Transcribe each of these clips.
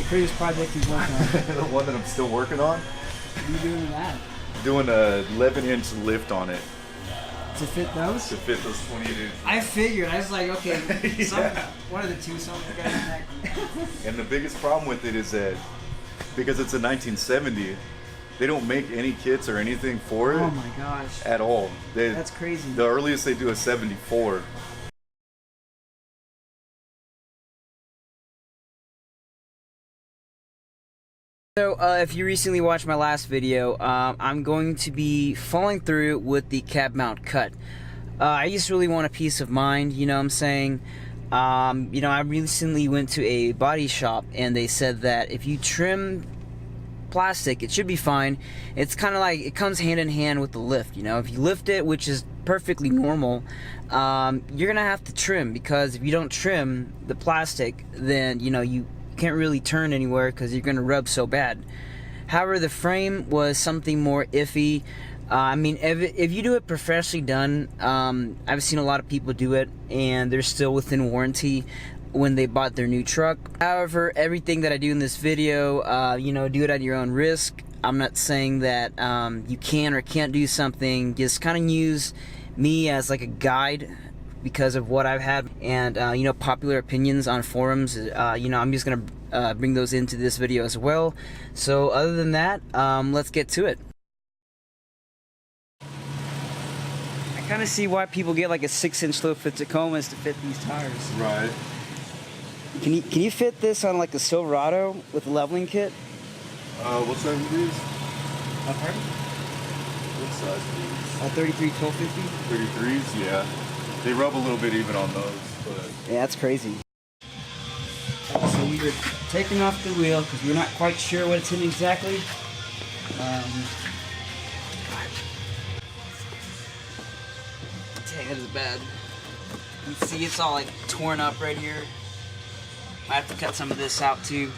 previous project you worked on? The one that I'm still working on. What are you doing with that? Doing a 11-inch lift on it. To fit those? To fit those 28-inch. I figured. I was like, okay, Yeah. one of the two, something got in that. And the biggest problem with it is that because it's a 1970, they don't make any kits or anything for it. Oh my gosh. At all. That's crazy. The earliest they do is 74. So if you recently watched my last video, I'm going to be following through with the cab mount cut. I just really want a peace of mind, you know what I'm saying? You know, I recently went to a body shop and they said that if you trim plastic, it should be fine. It's kind of like, it comes hand in hand with the lift, you know? If you lift it, which is perfectly normal, you're gonna have to trim, because if you don't trim the plastic, then, you know, you can't really turn anywhere because you're gonna rub so bad. However, the frame was something more iffy. I mean, if you do it professionally done, I've seen a lot of people do it and they're still within warranty when they bought their new truck. However, everything that I do in this video, you know, do it at your own risk. I'm not saying that you can or can't do something. Just kind of use me as like a guide because of what I've had, and you know, popular opinions on forums. You know, I'm just gonna bring those into this video as well. So other than that, let's get to it. I kind of see why people get like a 6-inch low fit Tacomas to fit these tires. Right. Can you fit this on like a Silverado with a leveling kit? What size are these? Pardon? What size are these? 33 1250. 33s, yeah. They rub a little bit even on those, but Yeah, that's crazy. So we were taking off the wheel because we're not quite sure what it's in exactly. Dang, that is bad. You can see it's all like torn up right here. I have to cut some of this out too.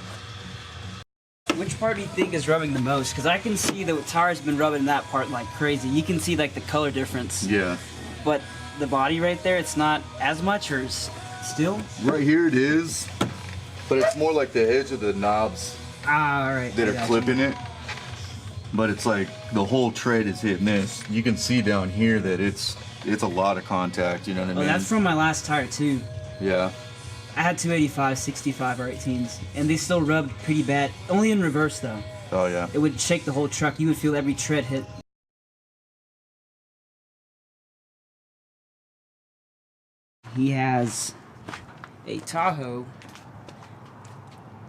Which part do you think is rubbing the most? Because I can see the tire's been rubbing that part like crazy. You can see like the color difference. yeah. But the body right there, it's not as much, or still? Right here it is, but it's more like the edge of the knobs Ah, all right. that are clipping it. But it's like the whole tread is hitting this. You can see down here that it's a lot of contact, you know what I Oh, mean? that's from my last tire too. Yeah. I had 285, 65 R18s, and they still rubbed pretty bad. Only in reverse though. Oh yeah. It would shake the whole truck. You would feel every tread hit. He has a Tahoe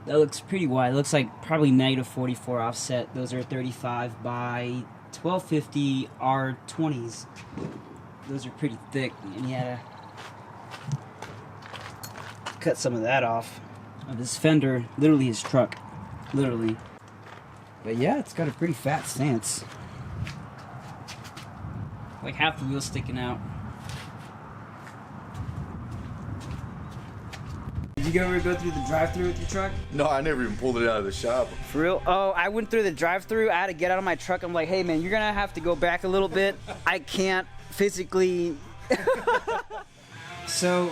that looks pretty wide. It looks like probably negative 44 offset. Those are 35 by 1250 R20s. Those are pretty thick, and he had to cut some of that off of his fender, literally his truck, literally. But yeah, it's got a pretty fat stance. Like half the wheel sticking out. Did you ever go through the drive-thru with your truck? No, I never even pulled it out of the shop. For real? Oh, I went through the drive-thru. I had to get out of my truck. I'm like, hey man, you're gonna have to go back a little bit. I can't physically. So,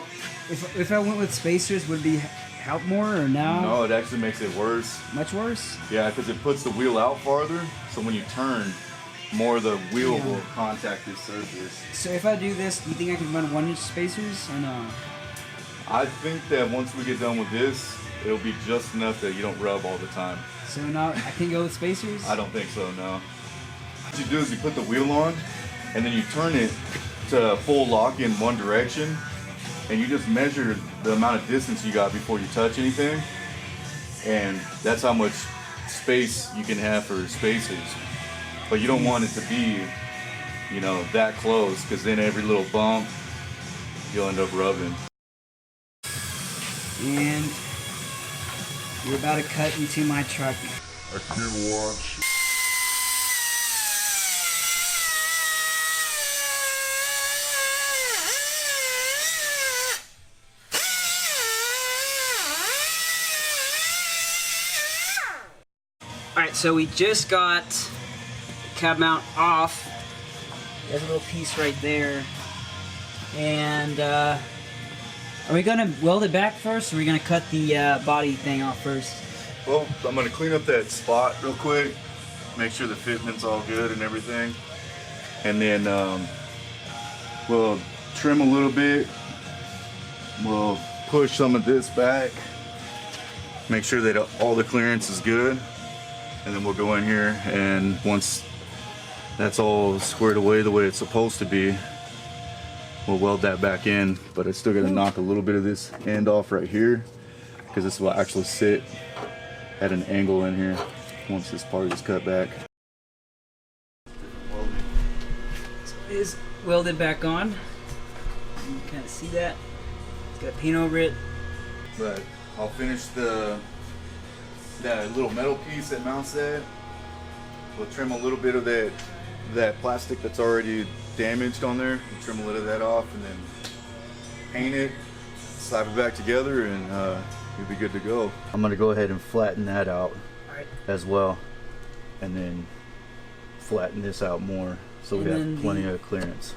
if I went with spacers, would it be help more or no? No, it actually makes it worse. Much worse? Yeah, because it puts the wheel out farther, so when you turn, more of the wheel will contact this surface. So if I do this, do you think I can run 1-inch spacers or no? I think that once we get done with this, it'll be just enough that you don't rub all the time. So now I can go with spacers? I don't think so, no. What you do is you put the wheel on, and then you turn it to full lock in one direction, and you just measure the amount of distance you got before you touch anything, and that's how much space you can have for spacers. But you don't want it to be, you know, that close, because then every little bump, you'll end up rubbing. And we're about to cut into my truck. I can't watch. Alright, so we just got the cab mount off. There's a little piece right there. And are we gonna weld it back first, or are we gonna cut the body thing off first? Well, I'm gonna clean up that spot real quick, make sure the fitment's all good and everything, and then we'll trim a little bit. We'll push some of this back, make sure that all the clearance is good, and then we'll go in here, and once that's all squared away the way it's supposed to be, we'll weld that back in. But I still gotta knock a little bit of this end off right here, because this will actually sit at an angle in here once this part is cut back. So it is welded back on. You can kind of see that. It's got paint over it. But I'll finish that little metal piece that mounts that. We'll trim a little bit of that plastic that's already damaged on there. We'll trim a little of that off and then paint it, slap it back together, and you'll be good to go. I'm gonna go ahead and flatten that out as well, and then flatten this out more so we have plenty of clearance.